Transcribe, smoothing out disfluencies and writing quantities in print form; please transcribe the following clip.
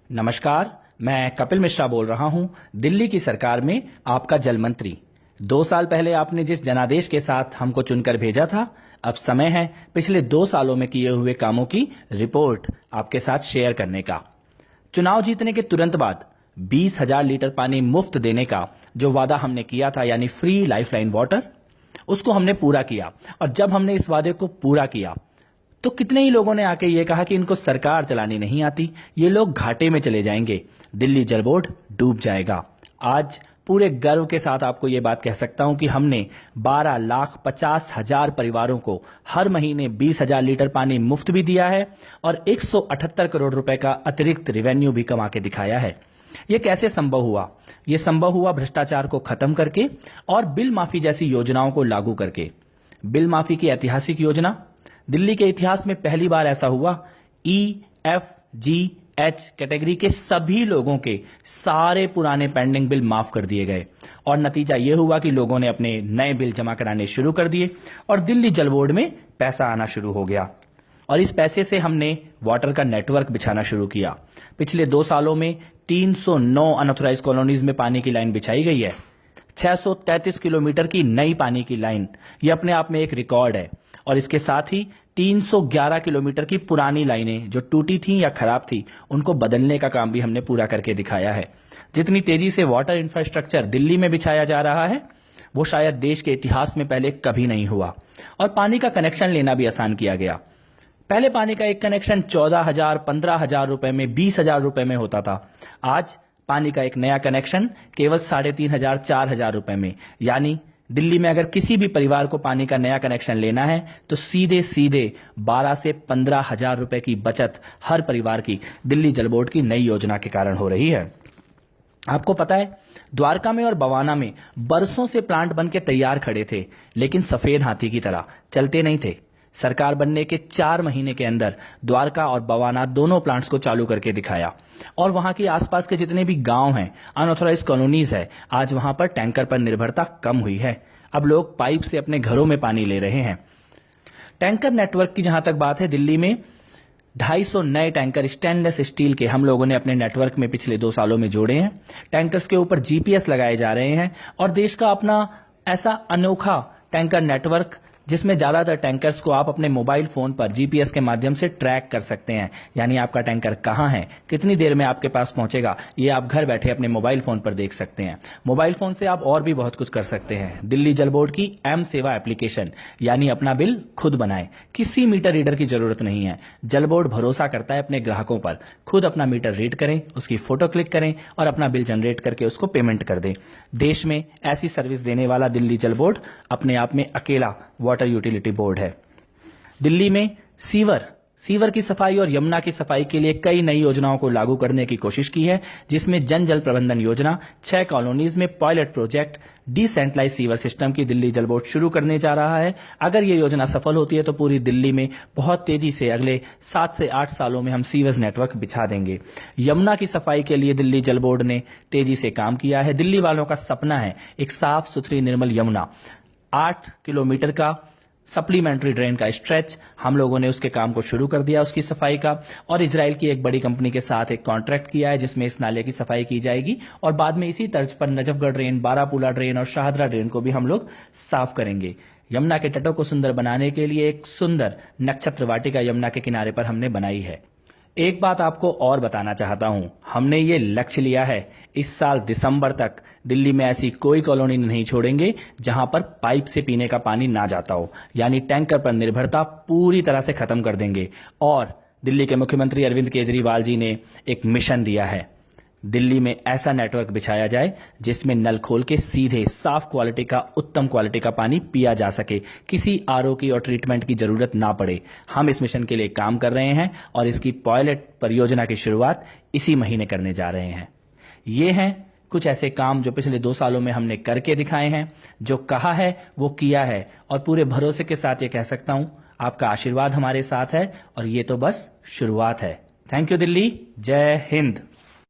नमस्कार, मैं कपिल मिश्रा बोल रहा हूं, दिल्ली की सरकार में आपका जल मंत्री। 2 साल पहले आपने जिस जनादेश के साथ हमको चुनकर भेजा था, अब समय है पिछले 2 सालों में किए हुए कामों की रिपोर्ट आपके साथ शेयर करने का। चुनाव जीतने के तुरंत बाद 20,000 लीटर पानी मुफ्त देने का जो वादा हमने किया था, यानी फ्री लाइफलाइन वाटर, उसको हमने पूरा किया। और जब हमने इस वादे को पूरा किया तो कितने ही लोगों ने आके ये कहा कि इनको सरकार चलानी नहीं आती, ये लोग घाटे में चले जाएंगे, दिल्ली जल बोर्ड डूब जाएगा। आज पूरे गर्व के साथ आपको ये बात कह सकता हूं कि हमने 12,50,000 परिवारों को हर महीने 20,000 लीटर पानी मुफ्त भी दिया है और 178 करोड़ रुपए का अतिरिक्त रेवेन्यू भी कमा के दिखाया है। ये कैसे संभव हुआ? ये संभव हुआ भ्रष्टाचार को खत्म करके और बिल माफी जैसी योजनाओं को लागू करके। बिल माफी की ऐतिहासिक योजना, दिल्ली के इतिहास में पहली बार ऐसा हुआ। EFGH कैटेगरी के सभी लोगों के सारे पुराने पेंडिंग बिल माफ कर दिए गए और नतीजा यह हुआ कि लोगों ने अपने नए बिल जमा कराने शुरू कर दिए और दिल्ली जल बोर्ड में पैसा आना शुरू हो गया। और इस पैसे से हमने वाटर का नेटवर्क बिछाना शुरू किया। पिछले 2 सालों में 309 अनऑथराइज्ड कॉलोनीज में पानी की लाइन बिछाई गई है। 633 किलोमीटर की नई पानी की लाइन, यह अपने आप में एक रिकॉर्ड है। और इसके साथ ही 311 किलोमीटर की पुरानी लाइनें जो टूटी थी या खराब थी, उनको बदलने का काम भी हमने पूरा करके दिखाया है। जितनी तेजी से वाटर इंफ्रास्ट्रक्चर दिल्ली में बिछाया जा रहा है, वो शायद देश के इतिहास में पहले कभी नहीं हुआ। और पानी का कनेक्शन लेना भी आसान किया गया। पहले पानी का एक कनेक्शन 14,000, 15,000 रुपए में, 20,000 रुपए में होता था। आज पानी का एक नया कनेक्शन केवल 3,500, 4,000 रुपए में, यानी दिल्ली में अगर किसी भी परिवार को पानी का नया कनेक्शन लेना है तो सीधे सीधे 12 से 15,000 रुपए की बचत हर परिवार की दिल्ली जल बोर्ड की नई योजना के कारण हो रही है। आपको पता है, द्वारका में और बवाना में बरसों से प्लांट बन के तैयार खड़े थे, लेकिन सफेद हाथी की तरह चलते नहीं थे। सरकार बनने के 4 महीने के अंदर द्वारका और बवाना दोनों प्लांट्स को चालू करके दिखाया और वहां के आसपास के जितने भी गांव हैं, अनऑथराइज्ड कॉलोनीज है, आज वहां पर टैंकर पर निर्भरता कम हुई है। अब लोग पाइप से अपने घरों में पानी ले रहे हैं। टैंकर नेटवर्क की जहां तक बात है, दिल्ली में 250 नए टैंकर स्टेनलेस स्टील के हम लोगों ने अपने नेटवर्क में पिछले 2 सालों में जोड़े हैं। टैंकर्स के ऊपर GPS लगाए जा रहे हैं और देश का अपना ऐसा अनोखा टैंकर नेटवर्क, जिसमें ज्यादातर टैंकर्स को आप अपने मोबाइल फोन पर GPS के माध्यम से ट्रैक कर सकते हैं। यानी आपका टैंकर कहां है, कितनी देर में आपके पास पहुंचेगा, ये आप घर बैठे अपने मोबाइल फोन पर देख सकते हैं। मोबाइल फोन से आप और भी बहुत कुछ कर सकते हैं। दिल्ली जल बोर्ड की M सेवा एप्लीकेशन, यानी अपना बिल खुद बनाएं, किसी मीटर रीडर की जरूरत नहीं है। जल बोर्ड भरोसा करता है अपने ग्राहकों पर। खुद अपना मीटर रीड करें, उसकी फोटो क्लिक करें और अपना बिल जनरेट करके उसको पेमेंट कर दें। देश में ऐसी सर्विस देने वाला दिल्ली जल बोर्ड अपने आप में अकेला वाटर यूटिलिटी बोर्ड है। दिल्ली में सीवर की सफाई और यमुना की सफाई के लिए कई नई योजनाओं को लागू करने की कोशिश की है, जिसमें जल प्रबंधन योजना, 6 कॉलोनीज में pilot project, decentralise sewer system की दिल्ली जल बोर्ड शुरू करने जा रहा है। अगर ये योजना सफल होती है तो पूरी दिल्ली में बहुत तेजी से अगले 7 से 8 सालों में हम सीवर्स नेटवर्क बिछा देंगे। यमुना की सफाई के लिए दिल्ली जल बोर्ड ने तेजी से काम किया है। दिल्ली वालों का सपना है एक साफ सुथरी निर्मल यमुना। 8 किलोमीटर का सप्लीमेंट्री ड्रेन का स्ट्रेच, हम लोगों ने उसके काम को शुरू कर दिया, उसकी सफाई का। और इजराइल की एक बड़ी कंपनी के साथ एक कॉन्ट्रैक्ट किया है, जिसमें इस नाले की सफाई की जाएगी और बाद में इसी तर्ज पर नजफगढ़ ड्रेन, बारापूला ड्रेन और शाहदरा ड्रेन को भी हम लोग साफ करेंगे। यमुना के तटों को सुंदर बनाने के लिए एक सुंदर नक्षत्र वाटिका यमुना के किनारे पर हमने बनाई है। एक बात आपको और बताना चाहता हूं, हमने ये लक्ष्य लिया है, इस साल दिसंबर तक दिल्ली में ऐसी कोई कॉलोनी नहीं छोड़ेंगे जहां पर पाइप से पीने का पानी ना जाता हो। यानी टैंकर पर निर्भरता पूरी तरह से खत्म कर देंगे। और दिल्ली के मुख्यमंत्री अरविंद केजरीवाल जी ने एक मिशन दिया है, दिल्ली में ऐसा नेटवर्क बिछाया जाए जिसमें नल खोल के सीधे साफ क्वालिटी का, उत्तम क्वालिटी का पानी पिया जा सके, किसी RO की और ट्रीटमेंट की जरूरत ना पड़े। हम इस मिशन के लिए काम कर रहे हैं और इसकी पायलट परियोजना की शुरुआत इसी महीने करने जा रहे हैं। ये हैं कुछ ऐसे काम जो पिछले 2 सालों में हमने करके दिखाए हैं। जो कहा है वो किया है और पूरे भरोसे के साथ ये कह सकता हूं, आपका आशीर्वाद हमारे साथ है और ये तो बस शुरुआत है। थैंक यू दिल्ली, जय हिंद।